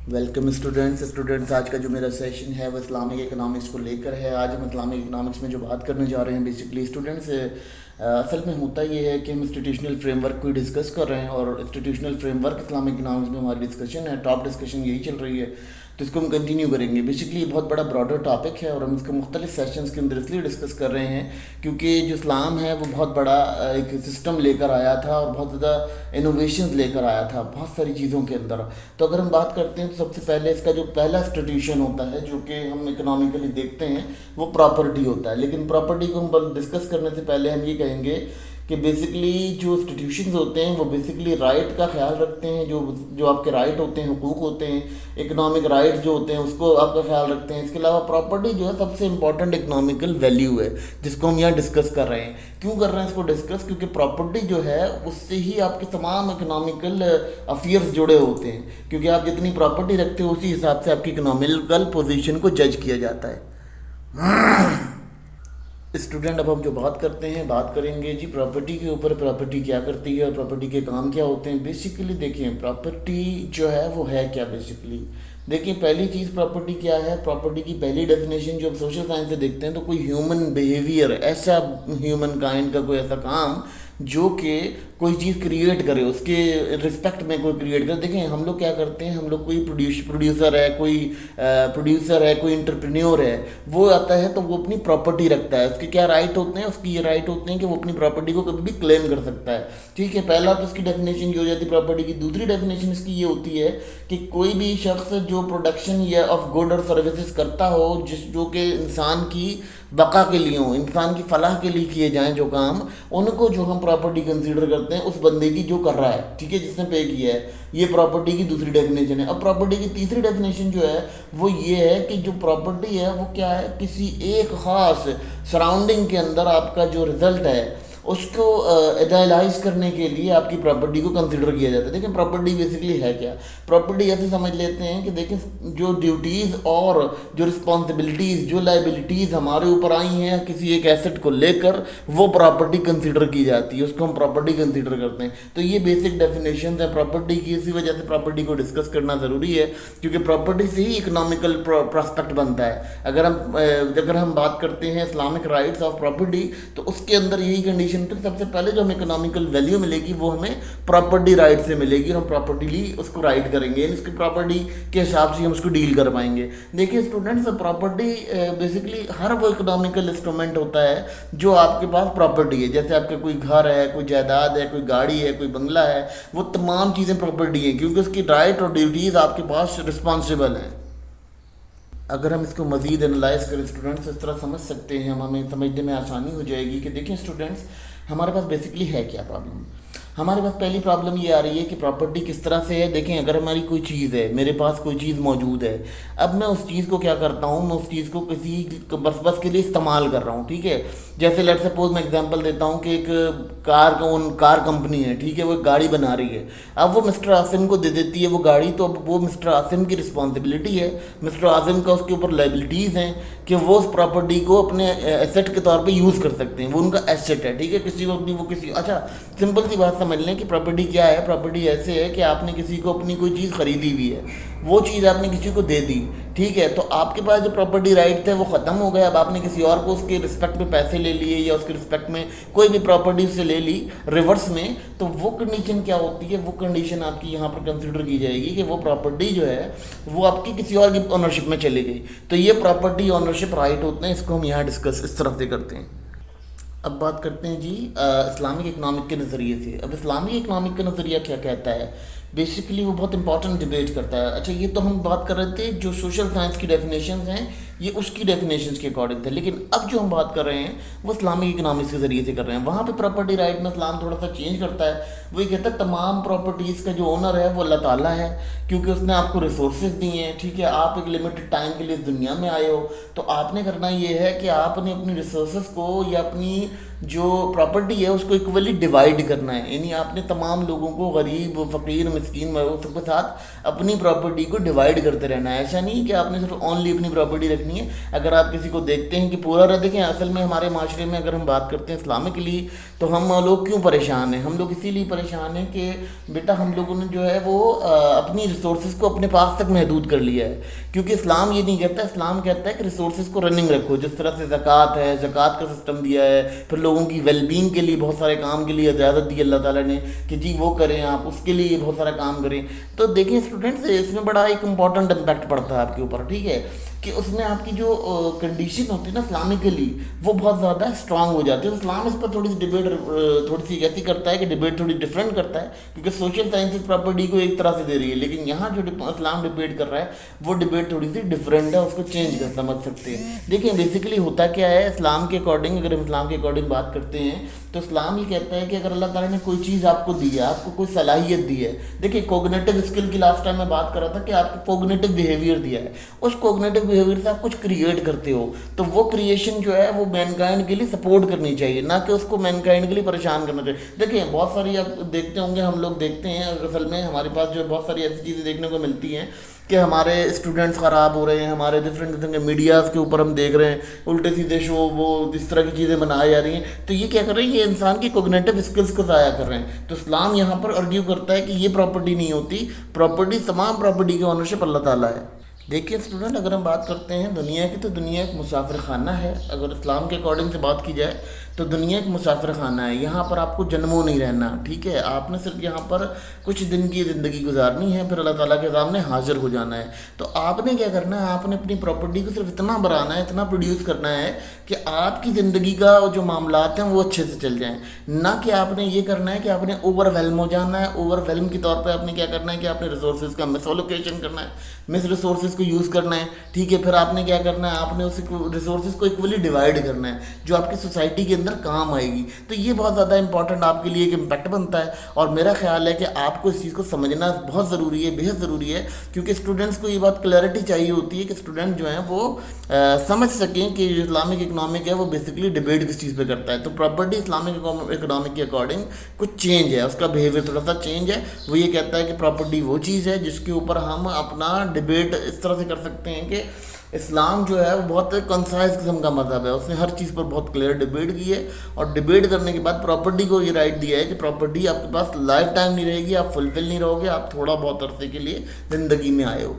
Welcome students आज का जो मेरा सेशन है वो इस्लामिक इकनॉमिक्स को लेकर है। आज हम इस्लामिक इकनॉमिक्स में जो बात करने जा रहे हैं बेसिकली स्टूडेंट्स असल में होता ये है कि हम इंस्टीट्यूशनल फ्रेमवर्क को डिस्कस कर रहे हैं और इंस्टीट्यूशनल फ्रेमवर्क इस्लामिक इकनॉमिक्स में हमारी डिस्कशन है, टॉप डिस्कशन यही चल रही है, तो इसको हम कंटिन्यू करेंगे। बेसिकली ये बहुत बड़ा ब्रॉडर टॉपिक है और हम इसको मुख्तलिफ सेशंस के अंदर इसलिए डिस्कस कर रहे हैं क्योंकि जो इस्लाम है वो बहुत बड़ा एक सिस्टम लेकर आया था और बहुत ज़्यादा इनोवेशंस लेकर आया था बहुत सारी चीज़ों के अंदर। तो अगर हम बात करते हैं तो सबसे पहले इसका जो पहला इंस्टीट्यूशन होता है जो कि हम इकोनॉमिकली देखते हैं वो प्रॉपर्टी होता है। लेकिन प्रॉपर्टी को हम डिस्कस करने से पहले हम ये कहेंगे कि बेसिकली जो इंस्टीट्यूशंस होते हैं वो बेसिकली राइट का ख्याल रखते हैं, जो आपके राइट होते हैं, हुकूक होते हैं, इकोनॉमिक राइट्स जो होते हैं उसको आपका ख्याल रखते हैं। इसके अलावा प्रॉपर्टी जो है सबसे इंपॉर्टेंट इकोनॉमिकल वैल्यू है जिसको हम यहाँ डिस्कस कर रहे हैं। क्यों कर रहे हैं इसको डिस्कस? क्योंकि प्रॉपर्टी जो है उससे ही आपके तमाम इकोनॉमिकल अफेयर्स जुड़े होते हैं, क्योंकि आप जितनी प्रॉपर्टी रखते हो उसी हिसाब से आपकी इकोनॉमिकल पोजीशन को जज किया जाता है। स्टूडेंट अब हम जो बात करते हैं बात करेंगे जी प्रॉपर्टी के ऊपर। प्रॉपर्टी क्या करती है और प्रॉपर्टी के काम क्या होते हैं। बेसिकली देखिए प्रॉपर्टी जो है वो है क्या। बेसिकली देखिए पहली चीज़ प्रॉपर्टी क्या है। प्रॉपर्टी की पहली डेफिनेशन जो हम सोशल साइंस से देखते हैं तो कोई ह्यूमन बिहेवियर, ऐसा ह्यूमन काइंड का कोई ऐसा काम जो कि कोई चीज़ क्रिएट करे, उसके रिस्पेक्ट में कोई क्रिएट करे। देखें हम लोग क्या करते हैं, हम लोग कोई प्रोड्यूसर है, कोई इंटरप्रेन्योर है, वो आता है तो वो अपनी प्रॉपर्टी रखता है। उसके क्या राइट होते हैं? उसकी ये राइट होते हैं कि वो अपनी प्रॉपर्टी को कभी भी क्लेम कर सकता है। ठीक है, पहला तो इसकी डेफिनेशन जो हो जाती है प्रॉपर्टी की। दूसरी डेफिनेशन इसकी ये होती है कि कोई भी शख्स जो प्रोडक्शन या ऑफ गुड और सर्विसेज करता हो जो कि इंसान की बका के लिए हो, इंसान की फलाह के लिए किए जाएं जो काम, उनको जो हम प्रॉपर्टी कंसीडर करते हैं उस बंदे की जो कर रहा है, ठीक है, जिसने पे किया है। ये प्रॉपर्टी की दूसरी डेफिनेशन है। अब प्रॉपर्टी की तीसरी डेफिनेशन जो है वो ये है कि जो प्रॉपर्टी है वो क्या है, किसी एक ख़ास सराउंडिंग के अंदर आपका जो रिज़ल्ट है उसको एनालाइज करने के लिए आपकी प्रॉपर्टी को कंसीडर किया जाता है। देखें प्रॉपर्टी बेसिकली है क्या। प्रॉपर्टी ऐसे समझ लेते हैं कि देखें जो ड्यूटीज़ और जो रिस्पॉन्सिबिलिटीज़, जो लाइबिलिटीज़ हमारे ऊपर आई हैं किसी एक एसेट को लेकर, वो प्रॉपर्टी कंसीडर की जाती है, उसको हम प्रॉपर्टी कंसीडर करते हैं। तो ये बेसिक डेफिनेशन है प्रॉपर्टी की। इसी वजह से प्रॉपर्टी को डिस्कस करना ज़रूरी है क्योंकि प्रॉपर्टी से ही इकोनॉमिकल प्रॉस्पेक्ट बनता है। अगर हम बात करते हैं इस्लामिक राइट्स ऑफ प्रॉपर्टी तो उसके अंदर यही कंडीशन, तो सबसे पहले जो हमें इकोनॉमिकल वैल्यू मिलेगी वो हमें प्रॉपर्टी राइट से मिलेगी और हम प्रॉपर्टीली उसको राइट करेंगे, इसकी प्रॉपर्टी के हिसाब से हम उसको डील कर पाएंगे। देखिए स्टूडेंट्स प्रॉपर्टी बेसिकली हर वो इकोनॉमिकल इंस्ट्रूमेंट होता है जो आपके पास प्रॉपर्टी है। जैसे आपका कोई घर है, कोई जायदाद है, कोई गाड़ी है, कोई बंगला है, वो तमाम चीज़ें प्रॉपर्टी है क्योंकि उसकी राइट और ड्यूटीज़ आपके पास रिस्पॉन्सिबल हैं। अगर हम इसको मज़ीद एनालाइज करें स्टूडेंट्स इस तरह समझ सकते हैं, हमें समझने में आसानी हो जाएगी कि देखिए स्टूडेंट्स हमारे पास बेसिकली है क्या प्रॉब्लम। हमारे पास पहली प्रॉब्लम ये आ रही है कि प्रॉपर्टी किस तरह से है। देखें अगर हमारी कोई चीज़ है, मेरे पास कोई चीज़ मौजूद है, अब मैं उस चीज़ को क्या करता हूँ, मैं उस चीज़ को किसी बस के लिए इस्तेमाल कर रहा हूँ। ठीक है, जैसे लेट सपोज मैं एग्जांपल देता हूँ कि एक कार कंपनी है, ठीक है, वो एक गाड़ी बना रही है। अब वो मिस्टर आसिम को दे देती है वो गाड़ी, तो अब वो मिस्टर आसिम की रिस्पॉन्सिबिलिटी है, मिस्टर आसिम का उसके ऊपर लाइबिलिटीज़ हैं कि वो उस प्रॉपर्टी को अपने एसेट के तौर पे यूज़ कर सकते हैं, वो उनका एसेट है। ठीक है, किसी को अपनी वो किसी अच्छा सिंपल सी बात समझ लें कि प्रॉपर्टी क्या है। प्रॉपर्टी ऐसे है कि आपने किसी को अपनी कोई चीज़ खरीदी हुई है, वो चीज़ आपने किसी को दे दी, ठीक है, तो आपके पास जो प्रॉपर्टी राइट थे वो ख़त्म हो गए। अब आपने किसी और को उसके रिस्पेक्ट में पैसे ले लिए या उसके रिस्पेक्ट में कोई भी प्रॉपर्टी उससे ले ली रिवर्स में, तो वो कंडीशन क्या होती है, वो कंडीशन आपकी यहाँ पर कंसिडर की जाएगी कि वो प्रॉपर्टी जो है वो आपकी किसी और की ऑनरशिप में चली गई। तो ये प्रॉपर्टी ऑनरशिप राइट होते हैं, इसको हम यहाँ डिस्कस इस तरह से करते हैं। अब बात करते हैं जी इस्लामिक इकनॉमिक के नज़रिए से। अब इस्लामिक इकनॉमिक का नज़रिया क्या कहता है, बेसिकली वो बहुत इंपॉर्टेंट डिबेट करता है। अच्छा ये तो हम बात कर रहे थे जो सोशल साइंस की डेफिनेशंस हैं ये उसकी डेफिनेशंस के अकॉर्डिंग थे, लेकिन अब जो हम बात कर रहे हैं वो इस्लामिक इकनॉमिक्स के ज़रिए से कर रहे हैं। वहाँ पे प्रॉपर्टी राइट में इस्लाम थोड़ा सा चेंज करता है। वो ये कहता है तमाम प्रॉपर्टीज़ का जो ओनर है वो अल्लाह ताला है, क्योंकि उसने आपको रिसोर्सेज दिए हैं। ठीक है, आप एक लिमिटेड टाइम के लिए इस दुनिया में आए हो, तो आपने करना ये है कि आपने अपनी रिसोर्सेज को या अपनी جو پراپرٹی ہے اس کو ایکولی ڈیوائڈ کرنا ہے. یعنی آپ نے تمام لوگوں کو، غریب، فقیر، مسکین، سب کے ساتھ اپنی پراپرٹی کو ڈیوائڈ کرتے رہنا ہے. ایسا نہیں کہ آپ نے صرف اونلی اپنی پراپرٹی رکھنی ہے. اگر آپ کسی کو دیکھتے ہیں کہ پورا رہ، دیکھیں اصل میں ہمارے معاشرے میں اگر ہم بات کرتے ہیں اسلامکلی تو ہم لوگ کیوں پریشان ہیں؟ ہم لوگ اسی لیے پریشان ہیں کہ بیٹا ہم لوگوں نے جو ہے وہ اپنی ریسورسز کو اپنے پاس تک محدود کر لیا ہے. کیونکہ اسلام یہ نہیں کہتا، اسلام کہتا ہے کہ ریسورسز کو رننگ رکھو. جس طرح سے زکوٰۃ ہے، زکوٰۃ کا سسٹم دیا ہے، پھر لوگوں کی ویل بینگ کے لیے بہت سارے کام کے لیے اجازت دی اللہ تعالیٰ نے کہ جی وہ کریں، آپ اس کے لیے بہت سارا کام کریں. تو دیکھیں اسٹوڈنٹس، اس میں بڑا ایک امپورٹنٹ امپیکٹ پڑتا ہے آپ کے اوپر. ٹھیک ہے کہ اس میں آپ کی جو کنڈیشن ہوتی ہے نا اسلامکلی، وہ بہت زیادہ اسٹرانگ ہو جاتی ہے. اسلام اس پر تھوڑی سی ڈبیٹ تھوڑی سی ایسی کرتا ہے کہ ڈبیٹ تھوڑی ڈفرینٹ کرتا ہے، کیونکہ سوشل سائنسز پراپرٹی کو ایک طرح سے دے رہی ہے، لیکن یہاں جو اسلام ڈبیٹ کر رہا ہے وہ ڈبیٹ تھوڑی سی ڈفرینٹ ہے، اس کو چینج کر سمجھ سکتے ہیں. دیکھیں بیسیکلی ہوتا کیا ہے اسلام کے اکارڈنگ، اگر ہم اسلام کے اکارڈنگ بات کرتے ہیں تو اسلام یہ کہتا ہے کہ اگر اللہ تعالیٰ نے کوئی چیز آپ کو دی ہے، آپ کو کوئی صلاحیت دی ہے. دیکھیں کوگنیٹو اسکل کی لاسٹ ٹائم میں بات کر رہا تھا کہ آپ کو کوگنیٹو بیہیویئر دیا ہے. اس کوگنیٹو بیہیویئر سے آپ کچھ کریٹ کرتے ہو، تو وہ کریشن جو ہے وہ مین کائنڈ کے لیے سپورٹ کرنی چاہیے، نہ کہ اس کو مین کائنڈ کے لیے پریشان کرنا چاہیے. دیکھیں بہت ساری آپ دیکھتے ہوں گے، ہم لوگ دیکھتے ہیں اصل میں ہمارے پاس جو بہت ساری ایسی چیزیں دیکھنے کو ملتی ہیں کہ ہمارے اسٹوڈنٹس خراب ہو رہے ہیں، ہمارے ڈفرینٹ قسم کے میڈیاز کے اوپر ہم دیکھ رہے ہیں الٹے سیدھے شو، وہ اس طرح کی چیزیں بنائی جا رہی ہیں. تو یہ کیا کر رہے ہیں؟ یہ انسان کی کوگنیٹو اسکلس کو ضائع کر رہے ہیں. تو اسلام یہاں پر ارگیو کرتا ہے کہ یہ پراپرٹی نہیں ہوتی، پراپرٹی تمام پراپرٹی کی اونرشپ اللہ تعالیٰ ہے. دیکھیے اسٹوڈنٹ، اگر ہم بات کرتے ہیں دنیا کی تو دنیا ایک مسافر خانہ ہے. اگر اسلام کے اکارڈنگ سے بات کی جائے تو دنیا ایک مسافر خانہ ہے. یہاں پر آپ کو جنموں نہیں رہنا. ٹھیک ہے، آپ نے صرف یہاں پر کچھ دن کی زندگی گزارنی ہے، پھر اللہ تعالیٰ کے سامنے حاضر ہو جانا ہے. تو آپ نے کیا کرنا ہے؟ آپ نے اپنی پراپرٹی کو صرف اتنا بڑھانا ہے، اتنا پروڈیوس کرنا ہے کہ آپ کی زندگی کا جو معاملات ہیں وہ اچھے سے چل جائیں. نہ کہ آپ نے یہ کرنا ہے کہ آپ نے اوور ویلم ہو جانا ہے. اوور ویلم کے طور پہ آپ نے کیا کرنا ہے کہ آپ نے ریسورسز کا مس الوکیشن کرنا ہے، مس ریسورسز کو یوز کرنا ہے. ٹھیک ہے، پھر آپ نے کیا کرنا ہے؟ آپ نے اس ریسورسز کو ایکولی ڈیوائڈ کرنا ہے جو آپ کی سوسائٹی کے اندر کام آئے گی. تو یہ بہت زیادہ امپورٹنٹ آپ کے لیے ایک امپیکٹ بنتا ہے. اور میرا خیال ہے کہ آپ کو اس چیز کو سمجھنا بہت ضروری ہے، بےحد ضروری ہے، کیونکہ اسٹوڈنٹس کو یہ بات کلیئرٹی چاہیے ہوتی ہے کہ اسٹوڈنٹ جو ہیں وہ سمجھ سکیں کہ جو اسلامک اکنامک ہے وہ بیسکلی ڈیبیٹ کس چیز پہ کرتا ہے. تو پراپرٹی اسلامک اکنامک کے اکارڈنگ کچھ چینج ہے، اس کا بیہیویئر تھوڑا سا چینج ہے. وہ یہ کہتا ہے کہ پراپرٹی وہ چیز ہے جس کے اوپر ہم اپنا ڈیبیٹ اس طرح سے کر سکتے ہیں کہ اسلام جو ہے وہ بہت کنسائز قسم کا مذہب ہے. اس نے ہر چیز پر بہت کلیئر ڈیبیٹ کی ہے، اور ڈیبیٹ کرنے کے بعد پراپرٹی کو یہ رائٹ دیا ہے کہ پراپرٹی آپ کے پاس لائف ٹائم نہیں رہے گی، آپ فلفل نہیں رہو گے، آپ تھوڑا بہت عرصے کے لیے زندگی میں آئے ہو.